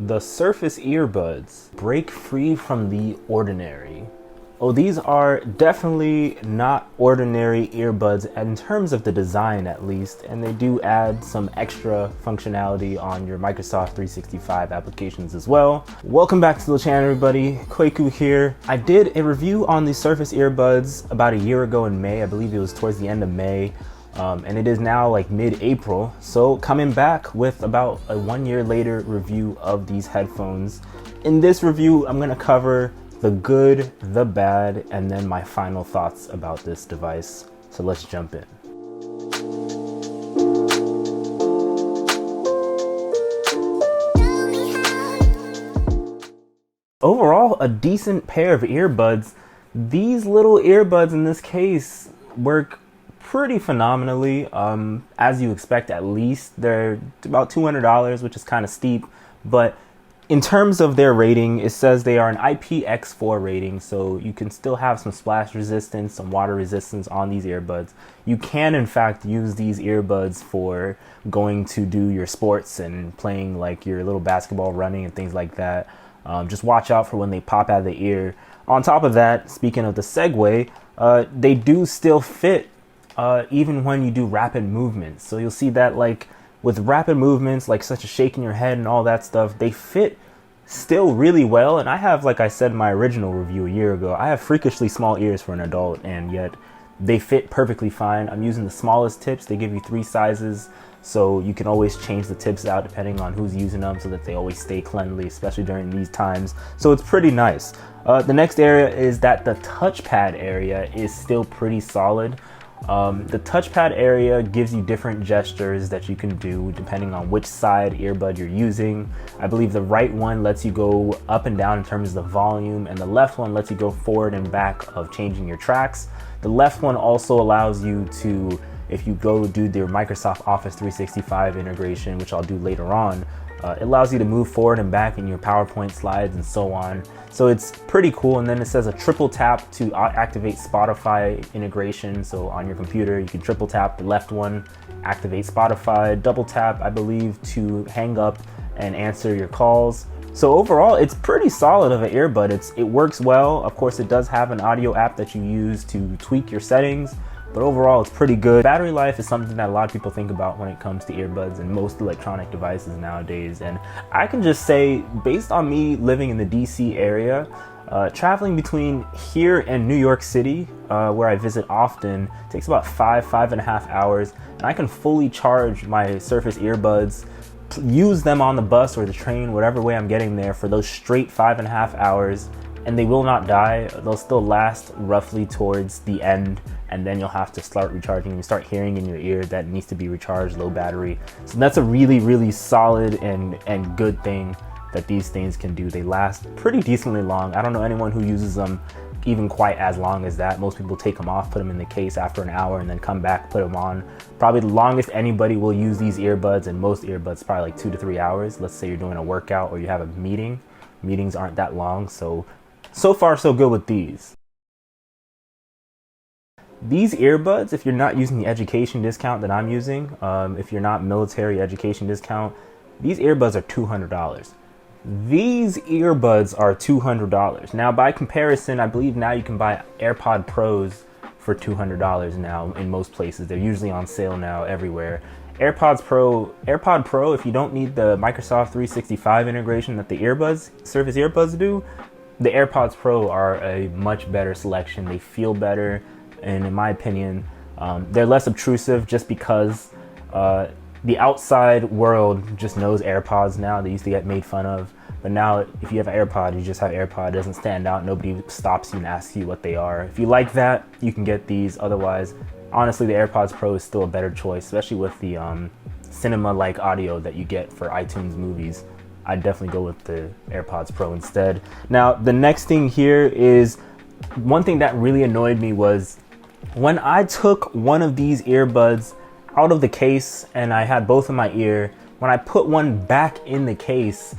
The Surface earbuds break free from the ordinary. Oh, these are definitely not ordinary earbuds in terms of the design at least, and they do add some extra functionality on your Microsoft 365 applications as well. Welcome back to the channel, everybody. Kwaku here. I did a review on the Surface earbuds about a year ago in May. I believe it was towards the end of May. And it is now like mid-April, so coming back with about a 1 year later review of these headphones. In this review, I'm gonna cover the good, the bad, and then my final thoughts about this device. So let's jump in. Overall, a decent pair of earbuds. These little earbuds in this case work pretty phenomenally, as you expect at least. They're about $200, which is kind of steep, but in terms of their rating, it says they are an IPX4 rating, so you can still have some splash resistance, some water resistance on these earbuds. You can in fact use these earbuds for going to do your sports and playing like your little basketball, running and things like that. Just watch out for when they pop out of the ear. On top of that, speaking of the segue, they do still fit even when you do rapid movements. So you'll see that like with rapid movements, like such as shaking your head and all that stuff, they fit still really well. And I have, like I said in my original review a year ago, I have freakishly small ears for an adult, and yet they fit perfectly fine. I'm using the smallest tips. They give you 3 sizes, so you can always change the tips out depending on who's using them so that they always stay cleanly, especially during these times. So it's pretty nice. The next area is that the touchpad area is still pretty solid. The touchpad area gives you different gestures that you can do depending on which side earbud you're using. I believe the right one lets you go up and down in terms of the volume, and the left one lets you go forward and back of changing your tracks. The left one also allows you to, if you go do their Microsoft Office 365 integration, which I'll do later on, it allows you to move forward and back in your PowerPoint slides and so on. So it's pretty cool. And then it says a triple tap to activate Spotify integration. So on your computer, you can triple tap the left one, activate Spotify, double tap, I believe, to hang up and answer your calls. So overall, it's pretty solid of an earbud. It works well. Of course, it does have an audio app that you use to tweak your settings, but overall it's pretty good. Battery life is something that a lot of people think about when it comes to earbuds and most electronic devices nowadays. And I can just say, based on me living in the DC area, traveling between here and New York City, where I visit often, takes about 5.5 hours, and I can fully charge my Surface earbuds, use them on the bus or the train, whatever way I'm getting there, for those straight 5.5 hours, and they will not die. They'll still last roughly towards the end, and then you'll have to start recharging. You start hearing in your ear that it needs to be recharged, low battery. So that's a really, really solid and good thing that these things can do. They last pretty decently long. I don't know anyone who uses them even quite as long as that. Most people take them off, put them in the case after an hour, and then come back, put them on. Probably the longest anybody will use these earbuds, and most earbuds, probably like 2 to 3 hours. Let's say you're doing a workout or you have a meeting. Meetings aren't that long, so far so good with these. These earbuds, if you're not using the education discount that I'm using, if you're not military education discount, these earbuds are $200. These earbuds are $200. Now, by comparison, I believe now you can buy AirPod Pros for $200 now in most places. They're usually on sale now everywhere. AirPod Pro, if you don't need the Microsoft 365 integration that the Surface earbuds do, the AirPods Pro are a much better selection. They feel better, and in my opinion, they're less obtrusive just because the outside world just knows AirPods now. They used to get made fun of, but now if you have an AirPod, you just have AirPod. It doesn't stand out. Nobody stops you and asks you what they are. If you like that, you can get these. Otherwise, honestly, the AirPods Pro is still a better choice, especially with the cinema-like audio that you get for iTunes movies. I'd definitely go with the AirPods Pro instead. Now, the next thing here is, one thing that really annoyed me was when I took one of these earbuds out of the case and I had both in my ear, when I put one back in the case,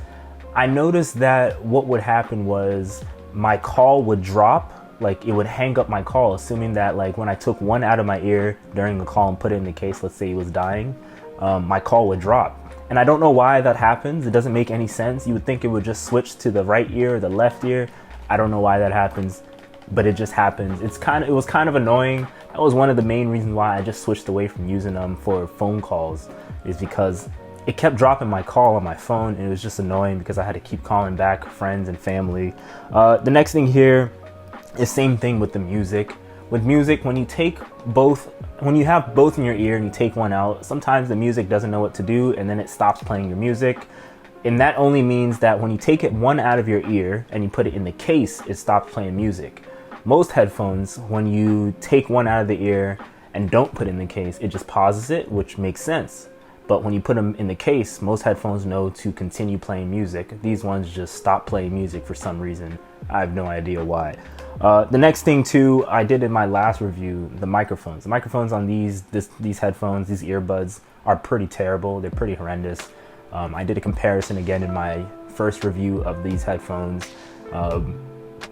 I noticed that what would happen was my call would drop. Like, it would hang up my call, assuming that like when I took one out of my ear during the call and put it in the case, let's say it was dying, my call would drop. And I don't know why that happens. It doesn't make any sense. You would think it would just switch to the right ear or the left ear. I don't know why that happens, but it just happens. It was kind of annoying. That was one of the main reasons why I just switched away from using them for phone calls, is because it kept dropping my call on my phone, and it was just annoying because I had to keep calling back friends and family. The next thing here is same thing with the music. With music, when you have both in your ear and you take one out, sometimes the music doesn't know what to do and then it stops playing your music. And that only means that when you take one out of your ear and you put it in the case, it stops playing music. Most headphones, when you take one out of the ear and don't put it in the case, it just pauses it, which makes sense. But when you put them in the case, most headphones know to continue playing music. These ones just stop playing music for some reason. I have no idea why. The next thing too, I did in my last review, the microphones. The microphones on these headphones, these earbuds, are pretty terrible. They're pretty horrendous. I did a comparison again in my first review of these headphones,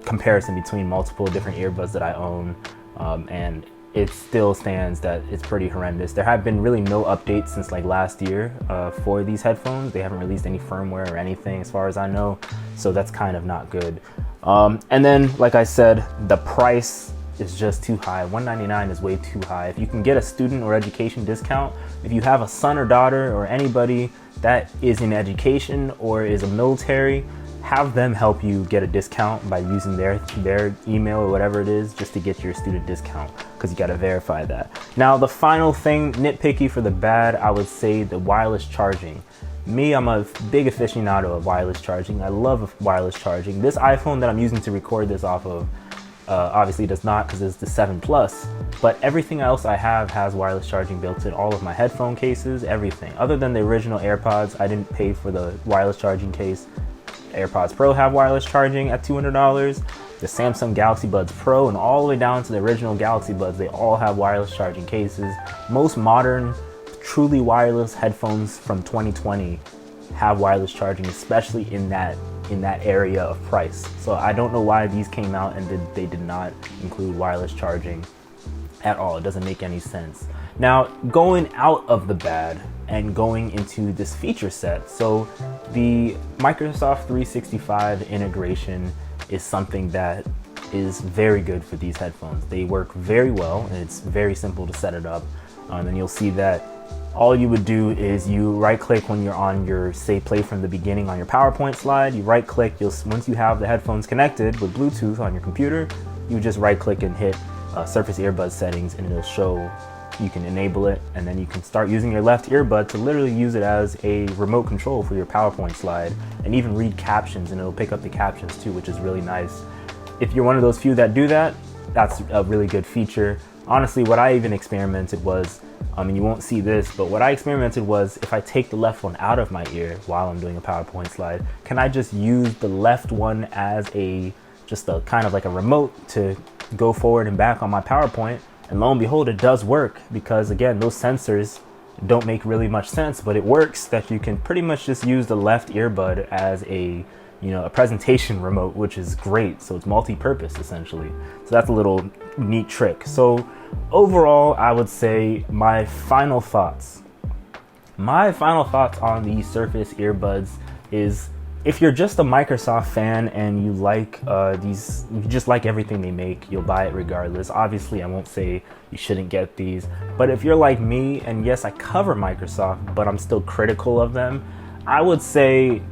comparison between multiple different earbuds that I own, and it still stands that it's pretty horrendous. There have been really no updates since like last year for these headphones. They haven't released any firmware or anything as far as I know, so that's kind of not good. And then, like I said, the price is just too high. $199 is way too high. If you can get a student or education discount, if you have a son or daughter or anybody that is in education or is a military, have them help you get a discount by using their email or whatever it is, just to get your student discount, because you got to verify that. Now, the final thing, nitpicky for the bad, I would say the wireless charging. Me, I'm a big aficionado of wireless charging. I love wireless charging. This iPhone that I'm using to record this off of obviously does not, because it's the 7 Plus, but everything else I have has wireless charging built in. All of my headphone cases, everything. Other than the original AirPods, I didn't pay for the wireless charging case. AirPods Pro have wireless charging at $200. The Samsung Galaxy Buds Pro and all the way down to the original Galaxy Buds, they all have wireless charging cases. Most modern, truly wireless headphones from 2020 have wireless charging, especially in that area of price. So I don't know why these came out and they did not include wireless charging at all. It doesn't make any sense. Now, going out of the bad and going into this feature set. So the Microsoft 365 integration is something that is very good for these headphones. They work very well, and it's very simple to set it up. And you'll see that all you would do is you right click when you're on your, say, play from the beginning on your PowerPoint slide. You right click, once you have the headphones connected with Bluetooth on your computer, you just right click and hit Surface Earbud settings, and it'll show, you can enable it, and then you can start using your left earbud to literally use it as a remote control for your PowerPoint slide, and even read captions, and it'll pick up the captions too, which is really nice. If you're one of those few that do that, that's a really good feature. Honestly, what I even experimented was, and you won't see this, but what I experimented was, if I take the left one out of my ear while I'm doing a PowerPoint slide, can I just use the left one as just a kind of like a remote to go forward and back on my PowerPoint? And lo and behold, it does work, because again, those sensors don't make really much sense, but it works that you can pretty much just use the left earbud as a presentation remote, which is great. So it's multi-purpose essentially. So that's a little neat trick. So overall, I would say my final thoughts on the Surface earbuds is, if you're just a Microsoft fan and you like you just like everything they make, you'll buy it regardless. Obviously, I won't say you shouldn't get these, but if you're like me, and yes, I cover Microsoft, but I'm still critical of them, I would say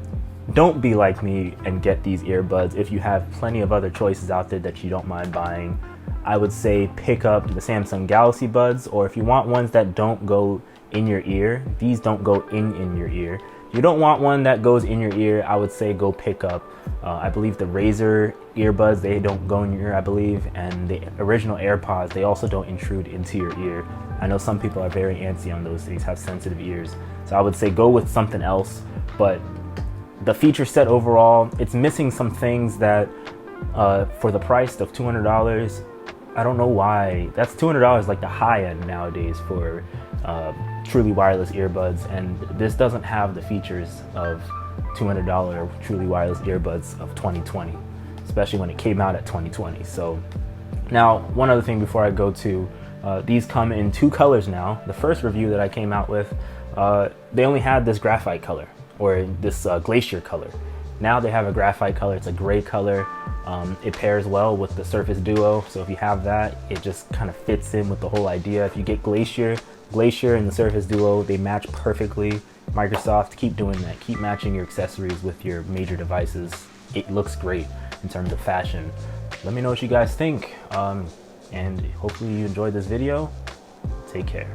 don't be like me and get these earbuds. If you have plenty of other choices out there that you don't mind buying, I would say pick up the Samsung Galaxy Buds, or if you want ones that don't go in your ear, these don't go in your ear. If you don't want one that goes in your ear, I would say go pick up, I believe the Razer earbuds, they don't go in your ear, I believe, and the original AirPods, they also don't intrude into your ear. I know some people are very antsy on those things, have sensitive ears. So I would say go with something else, but the feature set overall, it's missing some things that for the price of $200, I don't know why. That's $200 like the high end nowadays for truly wireless earbuds, and this doesn't have the features of $200 truly wireless earbuds of 2020, especially when it came out at 2020. So now, one other thing before I go to, these come in two colors now. The first review that I came out with they only had this graphite color, or this glacier color. Now they have a graphite color. It's a gray color. It pairs well with the Surface Duo, so if you have that, it just kind of fits in with the whole idea. If you get Glacier and the Surface Duo, they match perfectly. Microsoft, keep doing that. Keep matching your accessories with your major devices. It looks great in terms of fashion. Let me know what you guys think, and hopefully you enjoyed this video. Take care.